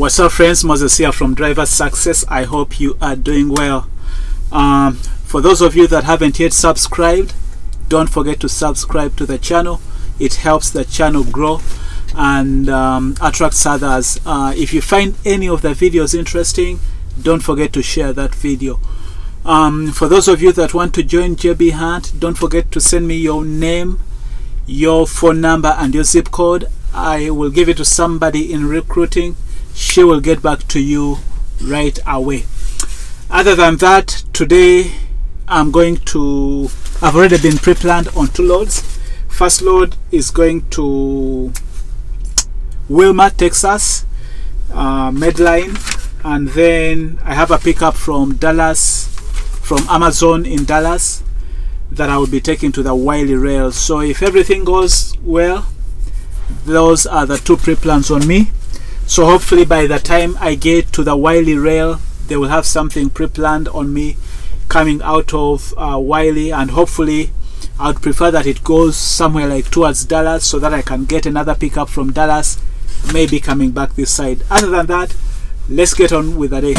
What's up, friends? Moses here from Driver Success. I hope you are doing well. For those of you that haven't yet subscribed, don't forget to subscribe to the channel. It helps the channel grow and attracts others. If you find any of the videos interesting, don't forget to share that video. For those of you that want to join JB Hunt, don't forget to send me your name, your phone number and your zip code. I will give it to somebody in recruiting. She will get back to you right away. Other than that, today I've already been pre-planned on 2 loads. First load is going to Wilmer, Texas, Medline, and then I have a pickup from Dallas, from Amazon in Dallas, that I will be taking to the Wiley rail. So if everything goes well, those are the 2 pre-plans on me. So hopefully by the time I get to the Wiley rail, they will have something pre-planned on me coming out of Wiley, and hopefully I would prefer that it goes somewhere like towards Dallas so that I can get another pickup from Dallas, maybe coming back this side. Other than that, let's get on with the day.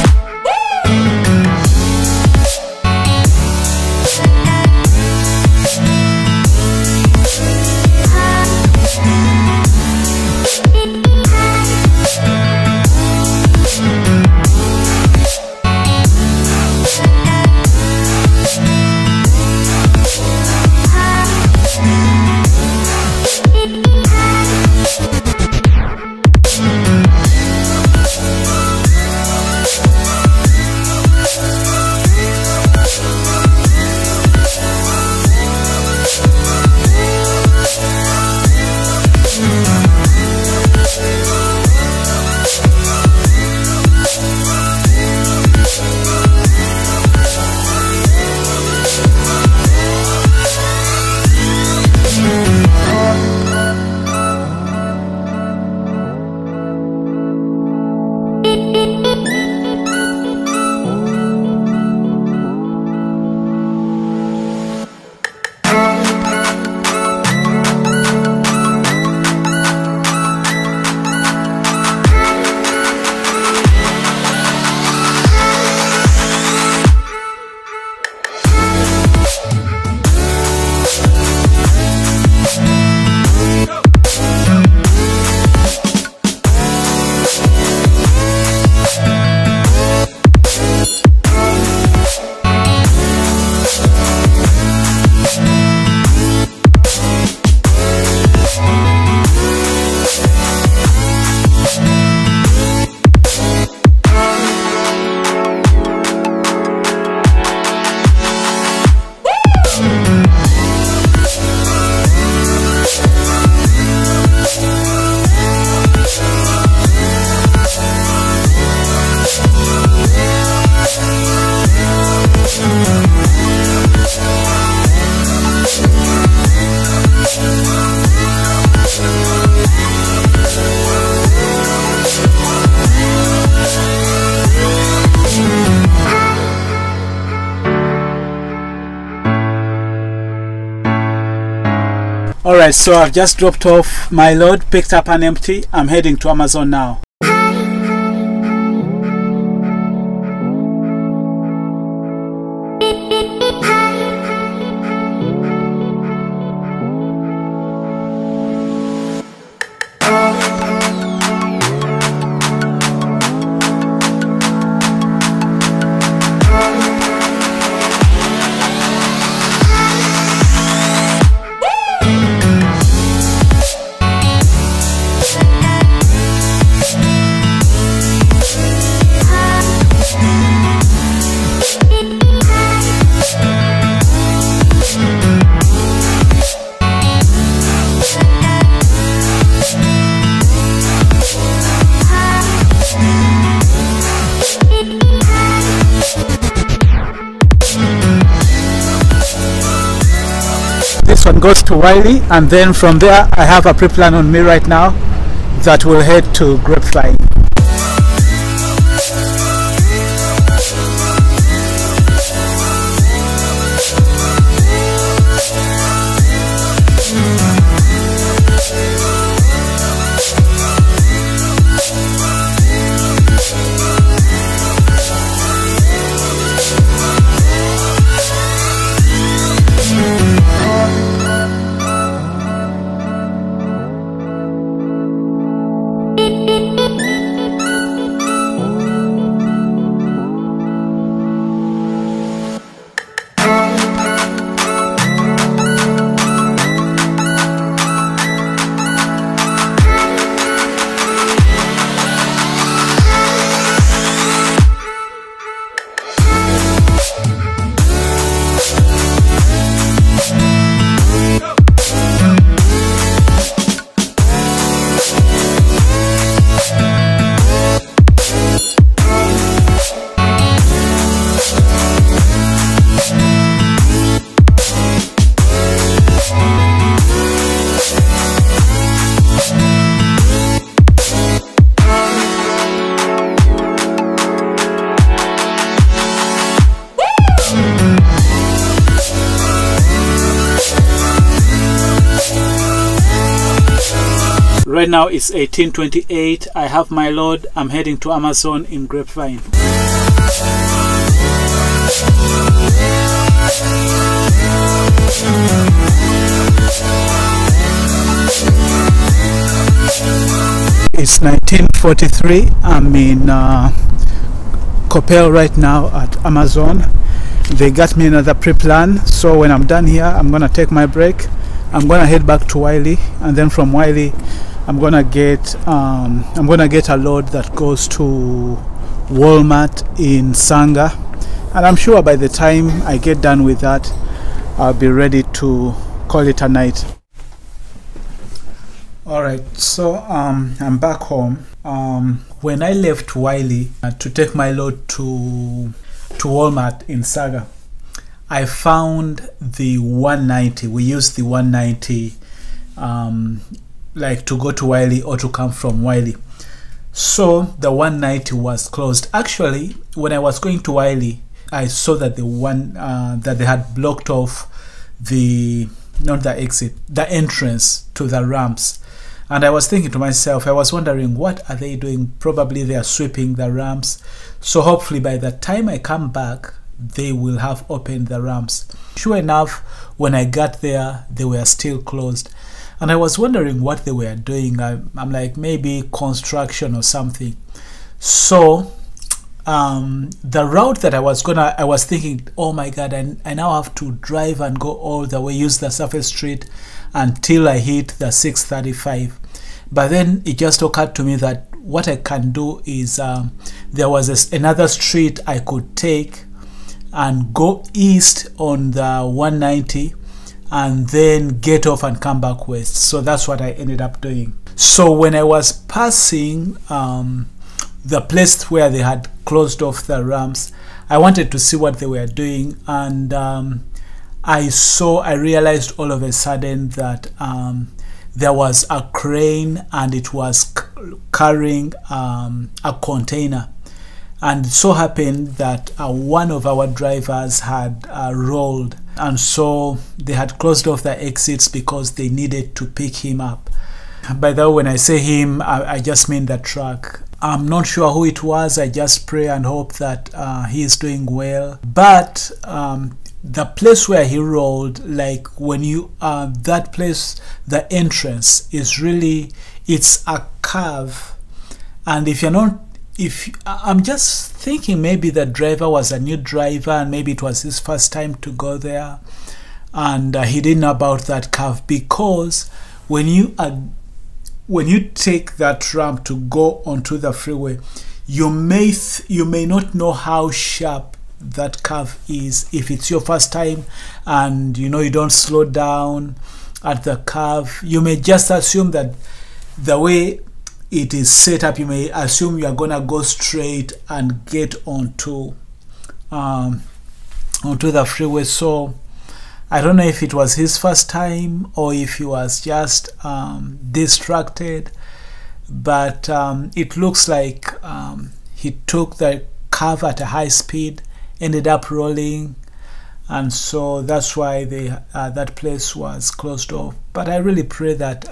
Alright, so I've just dropped off my load, picked up an empty. I'm heading to Amazon now. This one goes to Wiley, and then from there I have a pre-plan on me right now that will head to Grapevine. Right now it's 18:28. I have my load. I'm heading to Amazon in Grapevine. It's 19:43. I'm in Coppell right now at Amazon. They got me another pre-plan, so when I'm done here, I'm gonna take my break. I'm gonna head back to Wiley, and then from Wiley I'm gonna get a load that goes to Walmart in Sanga, and I'm sure by the time I get done with that, I'll be ready to call it a night. Alright, so I'm back home. When I left Wiley to take my load to Walmart in Saga, I found the 190. We used the 190 like to go to Wiley or to come from Wiley. So the 190 was closed. Actually, when I was going to Wiley, I saw that that they had blocked off the entrance to the ramps. And I was thinking to myself, I was wondering, what are they doing? Probably they are sweeping the ramps. So hopefully by the time I come back, they will have opened the ramps. Sure enough, when I got there, they were still closed. And I was wondering what they were doing. I'm like, maybe construction or something. So the route that I was thinking, oh my God, I now have to drive and go all the way, use the surface street until I hit the 635. But then it just occurred to me that what I can do is there was another street I could take and go east on the 190 and then get off and come back west. So that's what I ended up doing. So when I was passing the place where they had closed off the ramps, I wanted to see what they were doing, and I realized all of a sudden that there was a crane and it was carrying a container, and it so happened that one of our drivers had rolled, and so they had closed off the exits because they needed to pick him up. By the way, when I say him, I just mean the truck. I'm not sure who it was. I just pray and hope that he is doing well. But the place where he rolled, like when you that place, the entrance is really, it's a curve, and I'm just thinking maybe the driver was a new driver and maybe it was his first time to go there, and he didn't know about that curve, because when you take that ramp to go onto the freeway, you may not know how sharp that curve is if it's your first time and you don't slow down at the curve. You may just assume that the way it is set up, you may assume you are gonna go straight and get onto the freeway. So I don't know if it was his first time or if he was just distracted, but it looks like he took the curve at a high speed, ended up rolling, and so that's why that place was closed off. But I really pray that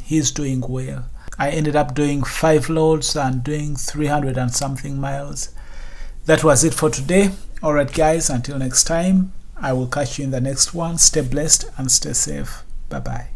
he's doing well. I ended up doing 5 loads and doing 300 and something miles. That was it for today. Alright guys, until next time, I will catch you in the next one. Stay blessed and stay safe. Bye bye.